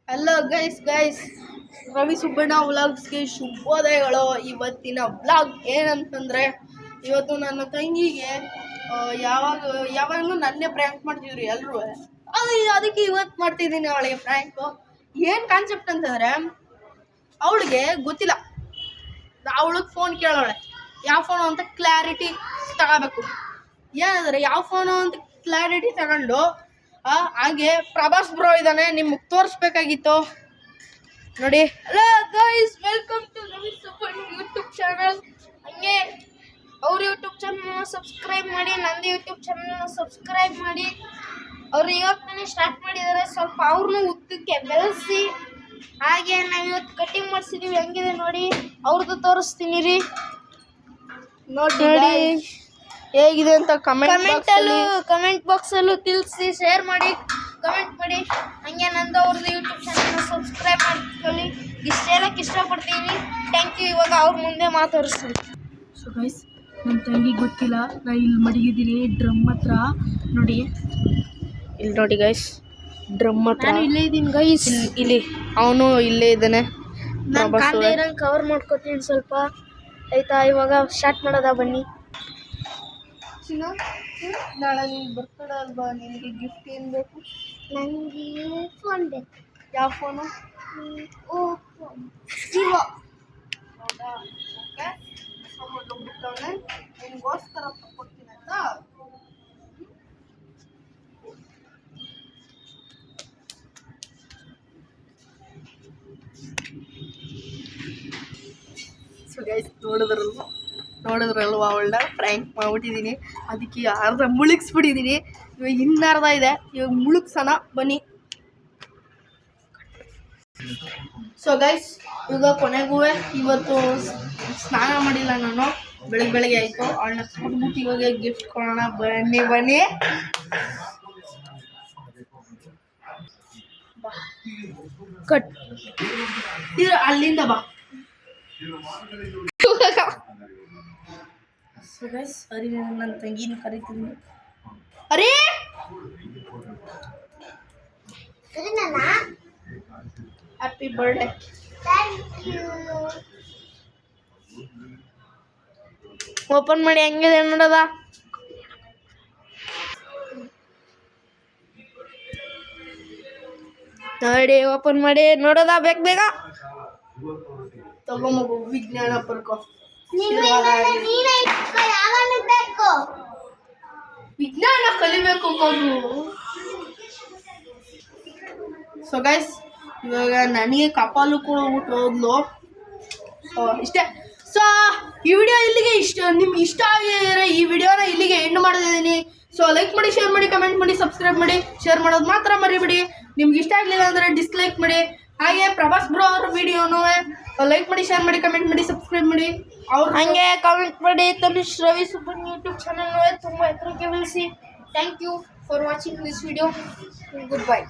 Hello guys Ravi Subbanna ವ್ಲಾಗ್ಸ್ಗೆ ಶುಭೋದಯಗಳು. ಇವತ್ತಿನ ವ್ಲಾಗ್ ಏನಂತಂದರೆ, ಇವತ್ತು ನನ್ನ ತಂಗಿಗೆ ಯಾವಾಗಲೂ ನನ್ನೇ ಪ್ರ್ಯಾಂಕ್ ಮಾಡ್ತಿದ್ರಿ ಎಲ್ಲರೂ. ಅದಕ್ಕೆ ಇವತ್ತು ಮಾಡ್ತಿದ್ದೀನಿ ಅವಳಿಗೆ ಪ್ರ್ಯಾಂಕು. ಏನು ಕಾನ್ಸೆಪ್ಟ್ ಅಂತಂದರೆ, ಅವಳಿಗೆ ಗೊತ್ತಿಲ್ಲ, ಅವಳಿಗೆ ಫೋನ್ ಕೇಳೋಳೆ ಯಾವ ಫೋನು ಅಂತ ಕ್ಲಾರಿಟಿ ತಗೋಬೇಕು. ಏನಂದರೆ ಯಾವ ಫೋನು ಅಂತ ಕ್ಲಾರಿಟಿ ತಗೊಂಡು ಹಾಗೆ ಪ್ರಭಾಸ್ ಬ್ರೋ ಇದ್ದಾನೆ, ನಿಮ್ಗೆ ತೋರಿಸ್ಬೇಕಾಗಿತ್ತು ನೋಡಿ. Hello guys, welcome to Ravi Subbanna YouTube channel. ಹಂಗೆ ಅವ್ರ ಯೂಟ್ಯೂಬ್ ಚಾನಲ್ನ ಸಬ್ಸ್ಕ್ರೈಬ್ ಮಾಡಿ, ನಂದು ಯೂಟ್ಯೂಬ್ ಚಾನಲ್ನ ಸಬ್ಸ್ಕ್ರೈಬ್ ಮಾಡಿ. ಅವ್ರು ಇವತ್ತು ಸ್ಟಾರ್ಟ್ ಮಾಡಿದ್ದಾರೆ, ಸ್ವಲ್ಪ ಅವ್ರನ್ನೂ ಉದ್ದಕ್ಕೆ ಬೆಳೆಸಿ. ಹಾಗೆ ನಾವು ಇವತ್ತು ಕಟಿಂಗ್ ಮಾಡಿಸಿದ್ದೀವಿ, ಹೆಂಗಿದೆ ನೋಡಿ, ಅವ್ರದ್ದು ತೋರಿಸ್ತೀನಿ ರೀ. ನೋಡಿ ಹೇಗಿದೆ ಅಂತ ಕಮೆಂಟ್ ಬಾಕ್ಸಲ್ಲೂ ತಿಳಿಸಿ, ಶೇರ್ ಮಾಡಿ, ಕಮೆಂಟ್ ಮಾಡಿ. ಹಂಗೆ ನಂದು ಅವ್ರದ್ದು ಯೂಟ್ಯೂಬ್ ಚಾನಲ್ನ ಸಬ್ಸ್ಕ್ರೈಬ್ ಮಾಡ್ಕೊಳ್ಳಿ. ಇಷ್ಟು ಹೇಳಕ್ಕೆ ಇಷ್ಟಪಡ್ತೀನಿ. Thank you. ಇವಾಗ ಅವ್ರ ಮುಂದೆ ಮಾತಾಡಿಸ್ತೀನಿ. ಸೊ ಗೈಸ್, ನನ್ನ ತಂಗಿಗೆ ಗೊತ್ತಿಲ್ಲ, ನಾನು ಇಲ್ಲಿ ಮಡಗಿದ್ದೀನಿ ಡ್ರಮ್ ಹತ್ರ. ನೋಡಿ ಇಲ್ಲಿ ನೋಡಿ ಗೈಸ್, ಡ್ರಮ್ ಹತ್ರ ಇಲ್ಲೇ ಇದ್ದೀನಿ ಗೈಸ್. ಇಲ್ಲಿ ಅವನು ಇಲ್ಲೇ ಇದ್ದಾನೆ. ನಾನು ಕಾಣದೇ ಇರೋಂಗೆ ಕವರ್ ಮಾಡ್ಕೊತೀನಿ ಸ್ವಲ್ಪ, ಆಯಿತಾ? ಇವಾಗ ಸ್ಟಾರ್ಟ್ ಮಾಡೋದಾ, ಬನ್ನಿ. ನಾಳೆ ನಿನಗೆ ಬರ್ತಡೇ ಅಲ್ವಾ, ನಿನಗೆ ಗಿಫ್ಟ್ ಏನು ಬೇಕು? ನನಗೆ ಫೋನ್ ಬೇಕು. ಯಾವ ಫೋನು? Oppo Vivo. ಹೌದಾ? ಓಕೆ, ಬಿಟ್ಟವನೆ ನಿನಗೋಸ್ಕರ ಕೊಡ್ತೀನಿ ಆಯ್ತಾ? ಸೊ ಗೈಸ್, ನೋಡಿದ್ರಲ್ವ ಅವಳನ್ನ ಪ್ರ್ಯಾಂಕ್ ಮಾಡ್ಬಿಟ್ಟಿದ್ದೀನಿ. ಅದಕ್ಕೆ ಅರ್ಧ ಮುಳುಗಿಸ್ಬಿಟ್ಟಿದ್ದೀನಿ. ಇವಾಗ ಇನ್ನರ್ಧ ಇದೆ, ಇವಾಗ ಮುಳುಗ್ಸೋಣ ಬನ್ನಿ. ಸೊ ಗೈಸ್, ಇವಾಗ ಕೊನೆಗೂ ಇವತ್ತು ಸ್ನಾನ ಮಾಡಿಲ್ಲ ನಾನು, ಬೆಳಗ್ಗೆ ಆಯಿತು. ಅವಳನ್ನ ಕೂತ್ಬಿಟ್ಟು ಇವಾಗ ಗಿಫ್ಟ್ ಕೊಡೋಣ, ಬನ್ನಿ. ಕಟ್ ಇದು ಅಲ್ಲಿಂದ ಬಾ. ಸೊ ಗೈಸ್, ಅರಿ ನನ್ನ ತಂಗಿನ ಕರಿತೀನಿ. ಅರೇ ಹ್ಯಾಪಿ ಬರ್ಡೇ. ಓಪನ್ ಮಾಡಿ, ಹೆಂಗಿದೆ ನೋಡೋದ? ನೋಡಿ, ಓಪನ್ ಮಾಡಿ ನೋಡೋದ, ಬೇಗ ತಗೊಂಬ. ವಿಜ್ಞಾನ ಬರ್ಕೋ, ವಿಜ್ಞಾನ ಕಲಿಬೇಕು ಮಗು. ಸೊ ಗೈಸ್, ಇವಾಗ ನನಗೆ ಕಪಾಲು ಕೂಡ ಹೋದ್ಲು. ಸೊ ಇಷ್ಟೇ. ಸೊ ಈ ವಿಡಿಯೋ ಇಲ್ಲಿಗೆ ನಿಮ್ಗೆ ಇಷ್ಟ ಆಗಿದ್ರೆ ಈ ವಿಡಿಯೋನ ಇಲ್ಲಿಗೆ ಎಂಡ್ ಮಾಡಿದ್ದೀನಿ. ಸೊ ಲೈಕ್ ಮಾಡಿ, ಶೇರ್ ಮಾಡಿ, ಕಮೆಂಟ್ ಮಾಡಿ, ಸಬ್ಸ್ಕ್ರೈಬ್ ಮಾಡಿ. ಶೇರ್ ಮಾಡೋದು ಮಾತ್ರ ಮರಿಬೇಡಿ. ನಿಮ್ಗೆ ಇಷ್ಟ ಆಗಲಿಲ್ಲ ಅಂದರೆ ಡಿಸ್ಲೈಕ್ ಮಾಡಿ. ಹಾಗೆ ಪ್ರಭಾಸ್ ಬ್ರೋ ಅವ್ರ ವಿಡಿಯೋನು ಲೈಕ್ ಮಾಡಿ, ಶೇರ್ ಮಾಡಿ, ಕಮೆಂಟ್ ಮಾಡಿ, ಸಬ್ಸ್ಕ್ರೈಬ್ ಮಾಡಿ. ಅವ್ರು ಹಾಗೆ ಕಾಮೆಂಟ್ ಮಾಡಿ. ತನುಷ್ ರವಿ ಸುಬ್ಬಣ್ಣ ಯೂಟ್ಯೂಬ್ ಚಾನಲ್ ತುಂಬ ಎತ್ತರಕ್ಕೆ ಬೆಳೆಸಿ. Thank you for watching this video. Good by.